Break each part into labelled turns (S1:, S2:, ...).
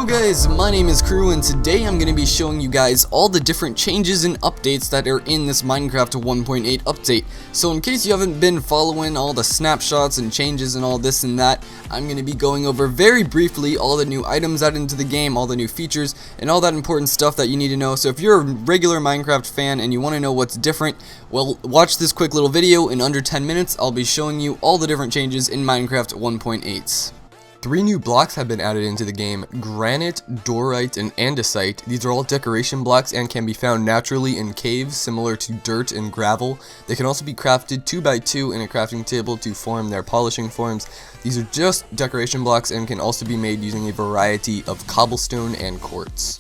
S1: guys, my name is Crew and today I'm going to be showing you guys all the different changes and updates that are in this Minecraft 1.8 update. So in case you haven't been following all the snapshots and changes and all this and that, I'm going to be going over very briefly all the new items added into the game, all the new features, and all that important stuff that you need to know. So if you're a regular Minecraft fan and you want to know what's different, well, watch this quick little video. In under 10 minutes, I'll be showing you all the different changes in Minecraft 1.8. 3 new blocks have been added into the game: granite, dorite, and andesite. These are all decoration blocks and can be found naturally in caves similar to dirt and gravel. They can also be crafted 2x2 in a crafting table to form their polishing forms. These are just decoration blocks and can also be made using a variety of cobblestone and quartz.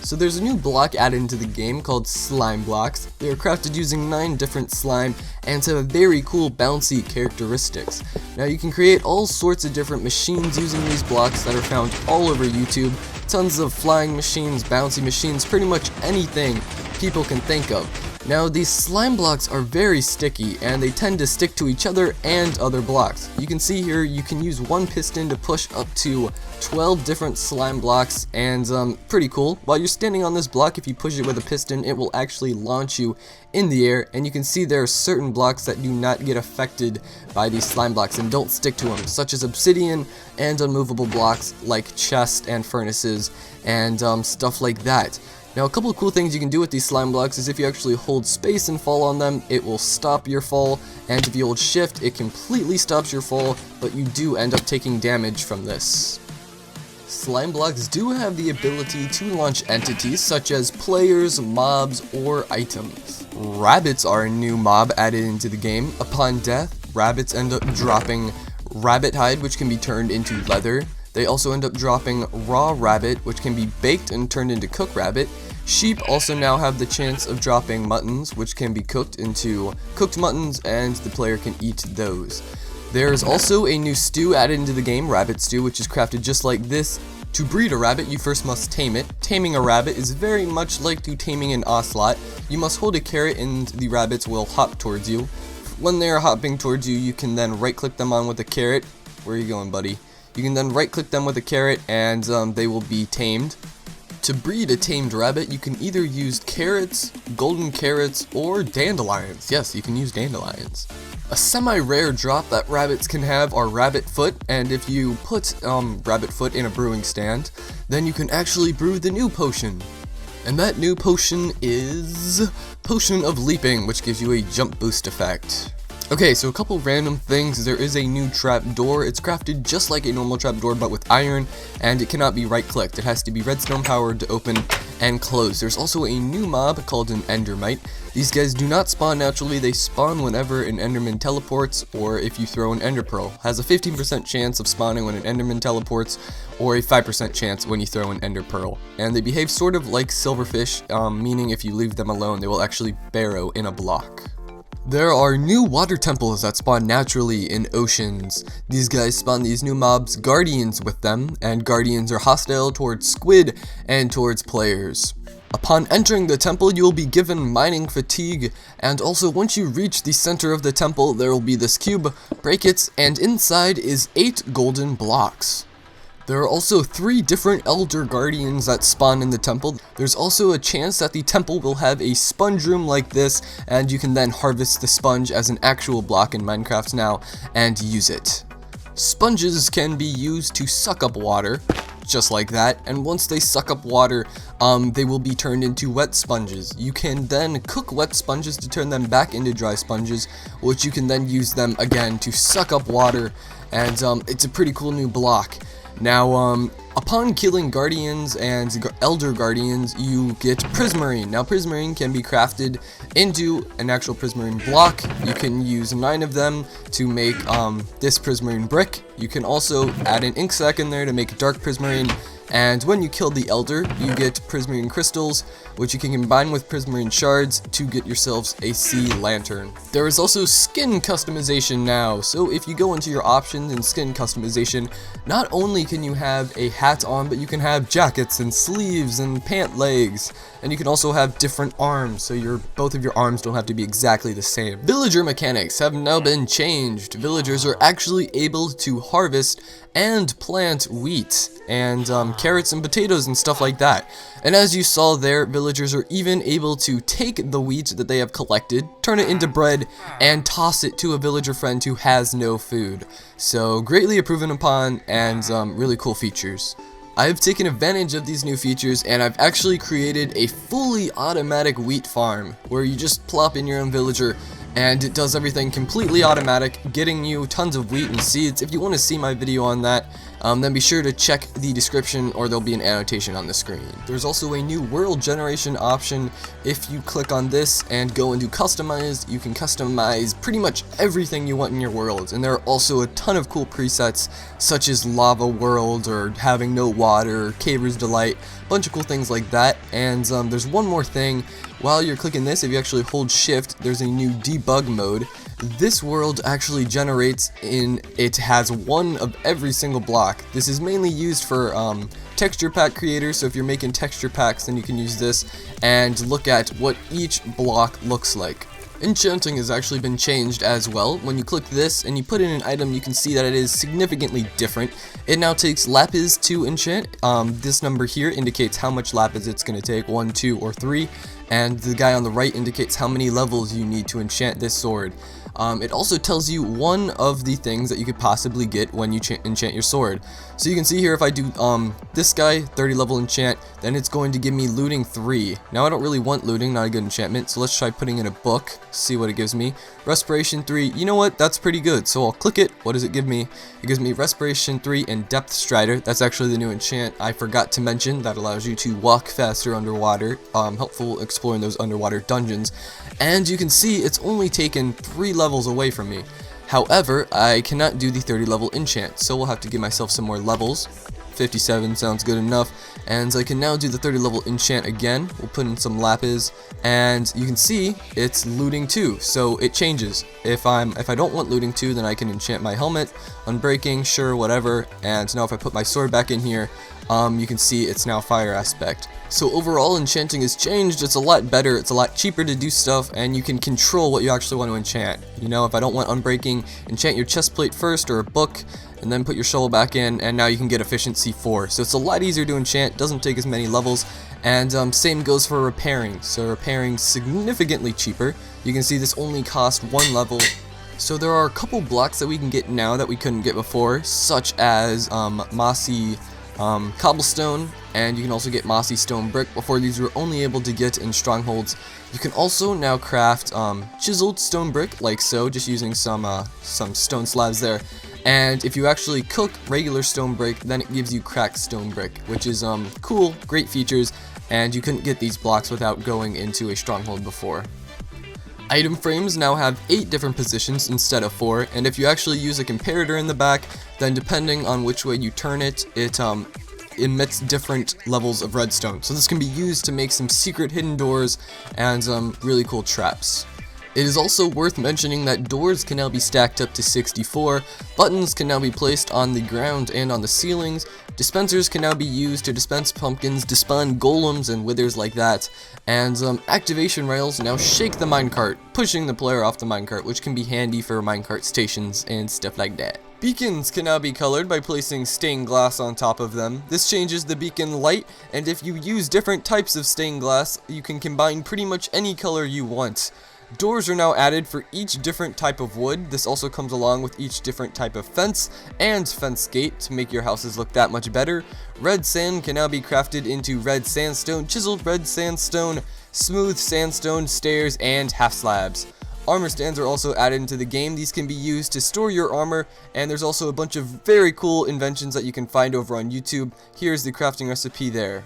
S1: So there's a new block added into the game called slime blocks. They are crafted using 9 different slime and have very cool bouncy characteristics. Now you can create all sorts of different machines using these blocks that are found all over YouTube. Tons of flying machines, bouncy machines, pretty much anything people can think of. Now these slime blocks are very sticky and they tend to stick to each other and other blocks. You can see here you can use one piston to push up to 12 different slime blocks, and pretty cool. While you're standing on this block, if you push it with a piston, it will actually launch you in the air, and you can see there are certain blocks that do not get affected by these slime blocks and don't stick to them, such as obsidian and unmovable blocks like chests and furnaces and stuff like that. Now a couple of cool things you can do with these slime blocks is if you actually hold space and fall on them, it will stop your fall, and if you hold shift, it completely stops your fall, but you do end up taking damage from this. Slime blocks do have the ability to launch entities such as players, mobs, or items. Rabbits are a new mob added into the game. Upon death, rabbits end up dropping rabbit hide, which can be turned into leather. They also end up dropping raw rabbit, which can be baked and turned into cooked rabbit. Sheep also now have the chance of dropping muttons, which can be cooked into cooked muttons, and the player can eat those. There's also a new stew added into the game, rabbit stew, which is crafted just like this. To breed a rabbit, you first must tame it. Taming a rabbit is very much like to taming an ocelot. You must hold a carrot and the rabbits will hop towards you. When they are hopping towards you, you can then right click them on with a carrot. Where are you going, buddy? You can then right click them with a carrot and they will be tamed. To breed a tamed rabbit, you can either use carrots, golden carrots, or dandelions. Yes, you can use dandelions. A semi-rare drop that rabbits can have are rabbit foot, and if you put rabbit foot in a brewing stand, then you can actually brew the new potion. And that new potion is Potion of Leaping, which gives you a jump boost effect. Okay, so a couple random things. There is a new trapdoor. It's crafted just like a normal trapdoor but with iron, and it cannot be right clicked. It has to be redstone powered to open and close. There's also a new mob called an endermite. These guys do not spawn naturally. They spawn whenever an enderman teleports, or if you throw an ender pearl. Has a 15% chance of spawning when an enderman teleports, or a 5% chance when you throw an ender pearl. And they behave sort of like silverfish, meaning if you leave them alone, they will actually burrow in a block. There are new water temples that spawn naturally in oceans. These guys spawn these new mobs, guardians, with them, and guardians are hostile towards squid and towards players. Upon entering the temple, you will be given mining fatigue, and also once you reach the center of the temple, there will be this cube, break it, and inside is 8 golden blocks. There are also 3 different elder guardians that spawn in the temple. There's also a chance that the temple will have a sponge room like this, and you can then harvest the sponge as an actual block in Minecraft now and use it. Sponges can be used to suck up water, just like that, and once they suck up water, they will be turned into wet sponges. You can then cook wet sponges to turn them back into dry sponges, which you can then use them again to suck up water, and it's a pretty cool new block. Now, upon killing guardians and elder guardians, you get Prismarine. Now, Prismarine can be crafted into an actual Prismarine block. You can use 9 of them to make this Prismarine brick. You can also add an ink sac in there to make dark Prismarine. And when you kill the elder, you get Prismarine crystals, which you can combine with Prismarine shards to get yourselves a sea lantern. There is also skin customization now, so if you go into your options in skin customization, not only can you have a hat on, but you can have jackets and sleeves and pant legs, and you can also have different arms, so both of your arms don't have to be exactly the same. Villager mechanics have now been changed. Villagers are actually able to harvest and plant wheat and carrots and potatoes and stuff like that. And as you saw there, villagers are even able to take the wheat that they have collected, turn it into bread, and toss it to a villager friend who has no food. So greatly improved upon, and really cool features. I've taken advantage of these new features, and I've actually created a fully automatic wheat farm where you just plop in your own villager and it does everything completely automatic, getting you tons of wheat and seeds. If you want to see my video on that, then be sure to check the description, or there'll be an annotation on the screen. There's also a new world generation option. If you click on this and go into customized, you can customize pretty much everything you want in your world, and there are also a ton of cool presets such as lava world or having no water, caver's delight, a bunch of cool things like that. And there's one more thing. While you're clicking this, if you actually hold shift, there's a new debug mode. This world actually generates it has one of every single block. This is mainly used for texture pack creators, so if you're making texture packs, then you can use this and look at what each block looks like. Enchanting has actually been changed as well. When you click this and you put in an item, you can see that it is significantly different. It now takes lapis to enchant. This number here indicates how much lapis it's going to take, 1, 2, or 3. And the guy on the right indicates how many levels you need to enchant this sword. It also tells you one of the things that you could possibly get when you enchant your sword. So you can see here, if I do this guy, 30 level enchant, then it's going to give me looting 3. Now I don't really want looting, not a good enchantment, so let's try putting in a book, see what it gives me. Respiration 3, you know what, that's pretty good, so I'll click it. What does it give me? It gives me Respiration 3 and Depth Strider. That's actually the new enchant I forgot to mention, that allows you to walk faster underwater, helpful exploring those underwater dungeons. And you can see it's only taken 3 levels away from me. However, I cannot do the 30 level enchant, so we'll have to give myself some more levels. 57 sounds good enough, and I can now do the 30 level enchant again. We'll put in some lapis, and you can see it's looting 2, so it changes. If I don't want looting 2, then I can enchant my helmet, unbreaking, sure, whatever. And now if I put my sword back in here, you can see it's now fire aspect. So overall, enchanting has changed. It's a lot better, it's a lot cheaper to do stuff, and you can control what you actually want to enchant. You know, if I don't want unbreaking, enchant your chest plate first, or a book, and then put your shovel back in, and now you can get efficiency 4. So it's a lot easier to enchant, doesn't take as many levels, and same goes for repairing. So repairing significantly cheaper. You can see this only cost 1 level. So there are a couple blocks that we can get now that we couldn't get before, such as mossy cobblestone, and you can also get mossy stone brick. Before, these were only able to get in strongholds. You can also now craft chiseled stone brick, like so, just using some stone slabs there. And if you actually cook regular stone brick, then it gives you cracked stone brick, which is cool, great features, and you couldn't get these blocks without going into a stronghold before. Item frames now have 8 different positions instead of 4, and if you actually use a comparator in the back, then depending on which way you turn it, it emits different levels of redstone. So this can be used to make some secret hidden doors and really cool traps. It is also worth mentioning that doors can now be stacked up to 64, buttons can now be placed on the ground and on the ceilings, dispensers can now be used to dispense pumpkins, to spawn golems and withers like that, and activation rails now shake the minecart, pushing the player off the minecart, which can be handy for minecart stations and stuff like that. Beacons can now be colored by placing stained glass on top of them. This changes the beacon light, and if you use different types of stained glass, you can combine pretty much any color you want. Doors are now added for each different type of wood. This also comes along with each different type of fence and fence gate to make your houses look that much better. Red sand can now be crafted into red sandstone, chiseled red sandstone, smooth sandstone, stairs, and half slabs. Armor stands are also added into the game. These can be used to store your armor, and there's also a bunch of very cool inventions that you can find over on YouTube. Here's the crafting recipe there.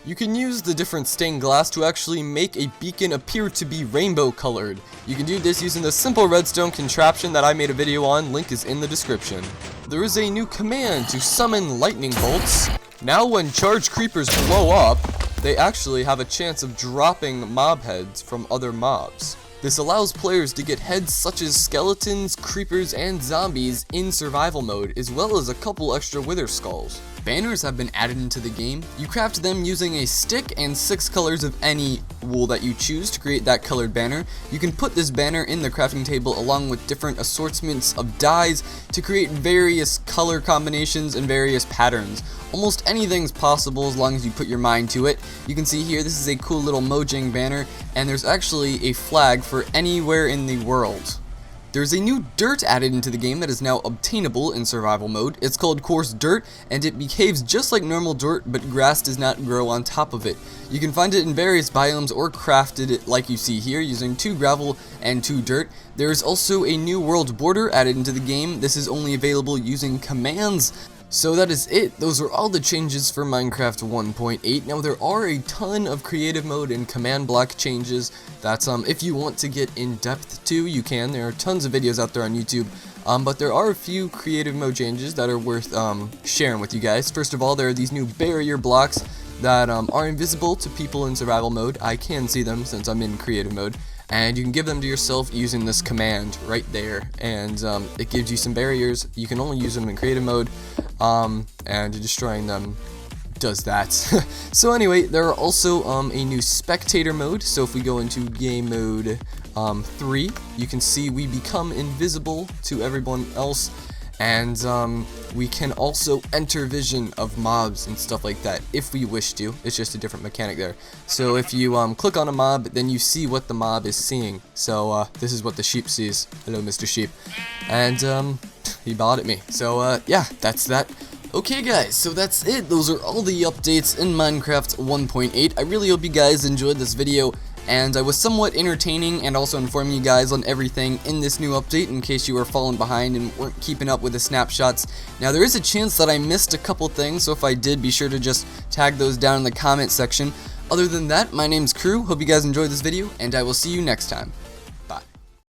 S1: You can use the different stained glass to actually make a beacon appear to be rainbow colored. You can do this using the simple redstone contraption that I made a video on, link is in the description. There is a new command to summon lightning bolts. Now when charged creepers blow up, they actually have a chance of dropping mob heads from other mobs. This allows players to get heads such as skeletons, creepers, and zombies in survival mode, as well as a couple extra wither skulls. banners have been added into the game. You craft them using a stick and 6 colors of any wool that you choose to create that colored banner. You can put this banner in the crafting table along with different assortments of dyes to create various color combinations and various patterns. Almost anything's possible as long as you put your mind to it. You can see here this is a cool little Mojang banner, and there's actually a flag for anywhere in the world. There's a new dirt added into the game that is now obtainable in survival mode. It's called Coarse Dirt, and it behaves just like normal dirt, but grass does not grow on top of it. You can find it in various biomes or crafted it like you see here using 2 gravel and 2 dirt. There is also a new world border added into the game. This is only available using commands. So that is it. Those are all the changes for Minecraft 1.8. Now there are a ton of creative mode and command block changes that if you want to get in depth to, you can. There are tons of videos out there on YouTube. But there are a few creative mode changes that are worth sharing with you guys. First of all, there are these new barrier blocks that are invisible to people in survival mode. I can see them since I'm in creative mode. And you can give them to yourself using this command right there, and it gives you some barriers. You can only use them in creative mode, and destroying them does that. So anyway, there are also a new spectator mode. So if we go into game mode 3, you can see we become invisible to everyone else, and we can also enter vision of mobs and stuff like that if we wish to. It's just a different mechanic there. So if you click on a mob, then you see what the mob is seeing. So this is what the sheep sees. Hello, Mr. Sheep. And he bowed at me. So yeah, that's that. Okay guys, so that's it. Those are all the updates in Minecraft 1.8. I really hope you guys enjoyed this video, and I was somewhat entertaining and also informing you guys on everything in this new update in case you were falling behind and weren't keeping up with the snapshots. Now there is a chance that I missed a couple things, so if I did, be sure to just tag those down in the comment section. Other than that, my name's Crew, hope you guys enjoyed this video, and I will see you next time.